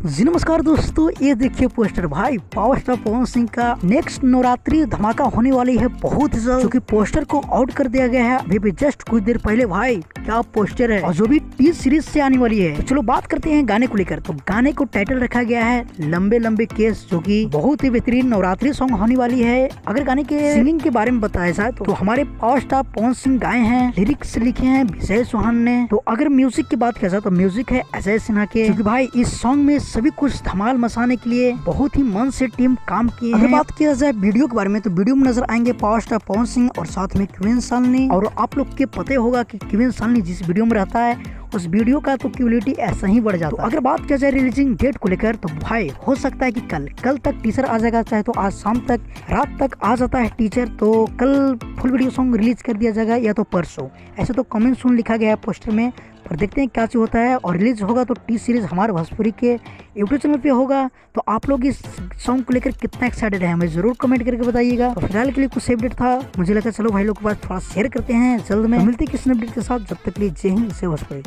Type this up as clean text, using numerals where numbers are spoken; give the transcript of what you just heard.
जी नमस्कार दोस्तों, ये देखिए पोस्टर भाई पावर स्टार पवन सिंह का नेक्स्ट नवरात्रि धमाका होने वाली है बहुत जल्द, क्योंकि पोस्टर को आउट कर दिया गया है अभी भी जस्ट कुछ देर पहले। भाई क्या पोस्टर है, और जो भी टी सीरीज से आने वाली है। तो चलो बात करते हैं गाने को लेकर। तो गाने को टाइटल रखा गया है लंबे लंबे केस, जो कि बहुत ही बेहतरीन नवरात्रि सॉन्ग होने वाली है। अगर गाने के सिंगिंग के बारे में बताया जाए तो हमारे पावर स्टार पवन सिंह गाए हैं, लिरिक्स लिखे हैं विजय चौहान ने। तो अगर म्यूजिक की बात किया जाए तो म्यूजिक है अजय सिन्हा के, क्योंकि भाई इस सॉन्ग में सभी कुछ धमाल मचाने के लिए बहुत ही मन से टीम काम की है। अगर बात किया जाए वीडियो के बारे में तो वीडियो में नजर आएंगे पावर स्टार पवन सिंह और साथ में क्वीन शालिनी। और आप लोग के पता होगा कि क्वीन शालिनी जिस वीडियो में रहता है उस वीडियो का तो क्वालिटी ऐसा ही बढ़ जाता है। अगर बात किया जाए रिलीजिंग डेट को लेकर तो भाई हो सकता है कि कल तक टीजर आ जाएगा, चाहे तो आज शाम तक रात तक आ जाता है टीजर, तो कल फुल वीडियो सॉन्ग रिलीज कर दिया जाएगा या तो परसों। ऐसे तो कमेंट सुन लिखा गया है पोस्टर में, पर देखते हैं क्या चीज होता है। और रिलीज होगा तो टी सीरीज हमारे भोजपुरी के यूट्यूब चैनल पे होगा। तो आप लोग इस सॉन्ग को लेकर कितना एक्साइटेड है हमें जरूर कमेंट करके बताइएगा। तो फिलहाल के लिए कुछ अपडेट था, मुझे लगा चलो भाई लोग के पास थोड़ा शेयर करते हैं। जल्द में मिलते हैं किसी अपडेट के साथ, जब तक के लिए जय हिंद, जय भोजपुरी।